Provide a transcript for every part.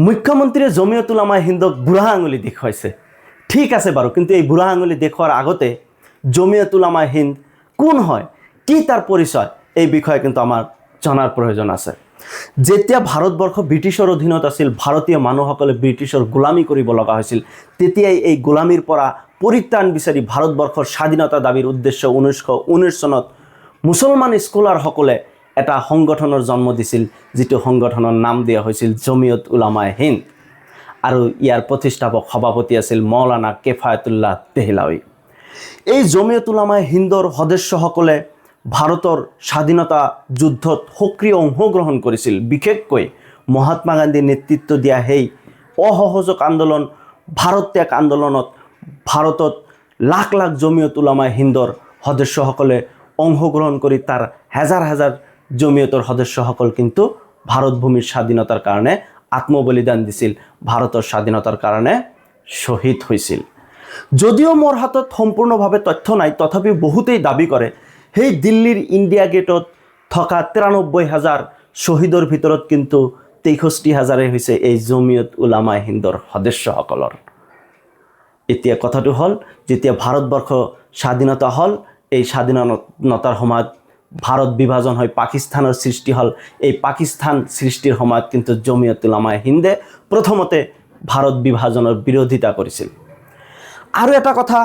মুখ্যমন্ত্ৰীয়ে জমিয়ত উলামা হিন্দক বুঢ়া আঙুলি দেখুৱাইছে। ঠিক আছে বাৰু, কিন্তু এই বুঢ়া আঙুলি দেখুৱাৰ আগতে জমিয়ত উলামা হিন্দ কোন হয়, কি তাৰ পৰিচয়, এই বিষয়ে কিন্তু আমাৰ জনাৰ প্ৰয়োজন আছে। যেতিয়া ভাৰতবৰ্ষ ব্ৰিটিছৰ অধীনত আছিল, ভাৰতীয় মানুহসকলে ব্ৰিটিছৰ গোলামী কৰিব লগা হৈছিল, তেতিয়াই এই গোলামীৰ পৰা পৰিত্ৰাণ বিচাৰি ভাৰতবৰ্ষৰ স্বাধীনতা দাবীৰ উদ্দেশ্য 1919 চনত মুছলমান স্কলাৰসকলে এটা সংগঠনৰ জন্ম দিছিল, যিটো সংগঠনৰ নাম দিয়া হৈছিল জমিয়ত উলামা হিন্দ, আৰু ইয়াৰ প্ৰতিষ্ঠাপক সভাপতি আছিল মৌলানা কিফায়তুল্লাহ দেহলাৱী। এই জমিয়ত উলামা হিন্দৰ সদস্যসকলে ভাৰতৰ স্বাধীনতা যুদ্ধত সক্ৰিয় অংশগ্ৰহণ কৰিছিল। বিশেষকৈ মহাত্মা গান্ধীৰ নেতৃত্ব দিয়া সেই অসহযোগ আন্দোলন, ভাৰত ত্যাগ আন্দোলনত ভাৰতত লাখ লাখ জমিয়ত উলামা হিন্দৰ সদস্যসকলে অংশগ্ৰহণ কৰি তাৰ হাজাৰ হাজাৰ জমিয়তৰ সদস্যসকল কিন্তু ভাৰত ভূমিৰ স্বাধীনতাৰ কাৰণে আত্মবলিদান দিছিল, ভাৰতৰ স্বাধীনতাৰ কাৰণে শ্বহীদ হৈছিল। যদিও মোৰ হাতত সম্পূৰ্ণভাৱে তথ্য নাই, তথাপিও বহুতেই দাবী কৰে সেই দিল্লীৰ ইণ্ডিয়া গেটত থকা 93,000 শ্বহীদৰ ভিতৰত কিন্তু 63,000 হৈছে এই জমিয়ত উলামা হিন্দৰ সদস্যসকলৰ। এতিয়া কথাটো হ'ল, যেতিয়া ভাৰতবৰ্ষ স্বাধীনতা হ'ল, এই স্বাধীনতাৰ সময়ত ভাৰত বিভাজন হৈ পাকিস্তানৰ সৃষ্টি হ'ল। এই পাকিস্তান সৃষ্টিৰ সময়ত কিন্তু জমিয়ত উলামা হিন্দে প্ৰথমতে ভাৰত বিভাজনৰ বিৰোধিতা কৰিছিল। আৰু এটা কথা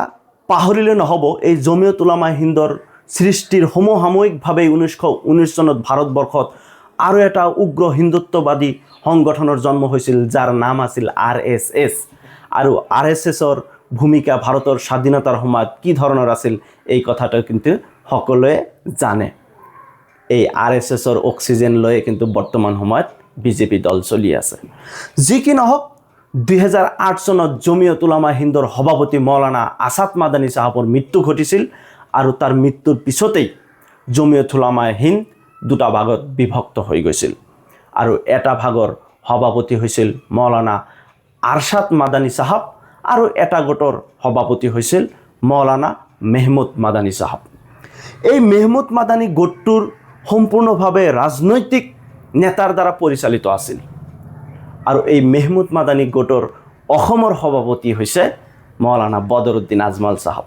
পাহৰিলে নহ'ব, এই জমিয়ত উলামা হিন্দৰ সৃষ্টিৰ সমসাময়িকভাৱে 1919 চনত ভাৰতবৰ্ষত আৰু এটা উগ্ৰ হিন্দুত্ববাদী সংগঠনৰ জন্ম হৈছিল, যাৰ নাম আছিল RSS। আৰু RSSৰ ভূমিকা ভাৰতৰ স্বাধীনতাৰ সময়ত কি ধৰণৰ আছিল, এই কথাটো কিন্তু সকলোৱে জানে। এই RSSৰ অক্সিজেন লৈয়ে কিন্তু বৰ্তমান সময়ত বিজেপি দল চলি আছে। যি কি নহওক, 2008 চনত জমিয়ত উলামা হিন্দৰ সভাপতি মৌলানা আছাদ মাদানী চাহাবৰ মৃত্যু ঘটিছিল, আৰু তাৰ মৃত্যুৰ পিছতেই জমিয়ত উলামা হিন্দ দুটা ভাগত বিভক্ত হৈ গৈছিল। আৰু এটা ভাগৰ সভাপতি হৈছিল মৌলানা আৰশ্বাদ মাদানী চাহাব, আৰু এটা গোটৰ সভাপতি হৈছিল মৌলানা মেহমুদ মাদানী চাহাব। এই মেহমুদ মাদানী গোটটোৰ সম্পূৰ্ণভাৱে ৰাজনৈতিক নেতাৰ দ্বাৰা পৰিচালিত আছিল, আৰু এই মেহমুদ মাদানী গোটৰ অসমৰ সভাপতি হৈছে মৌলানা বদৰুদ্দিন আজমল চাহাব।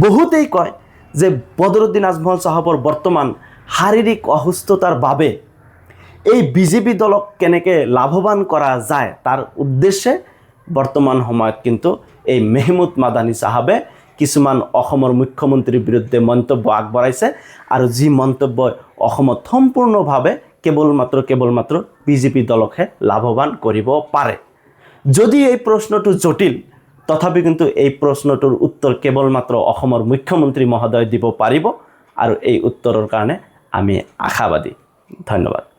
বহুতেই কয় যে বদৰুদ্দিন আজমল চাহাবৰ বৰ্তমান শাৰীৰিক অসুস্থতাৰ বাবে এই বিজেপি দলক কেনেকৈ লাভৱান কৰা যায় তাৰ উদ্দেশ্যে বৰ্তমান সময়ত কিন্তু এই মেহমুদ মাদানী চাহাবে কিছুমান অসমৰ মুখ্যমন্ত্ৰীৰ বিৰুদ্ধে মন্তব্য আগবঢ়াইছে, আৰু যি মন্তব্য অসমত সম্পূৰ্ণভাৱে কেৱল মাত্ৰ বিজেপি দলকহে লাভৱান কৰিব পাৰে। যদি এই প্ৰশ্নটো জটিল, তথাপি কিন্তু এই প্ৰশ্নটোৰ উত্তৰ কেৱল মাত্ৰ অসমৰ মুখ্যমন্ত্ৰী মহোদয় দিব পাৰিব, আৰু এই উত্তৰৰ কাৰণে আমি আশাবাদী। ধন্যবাদ।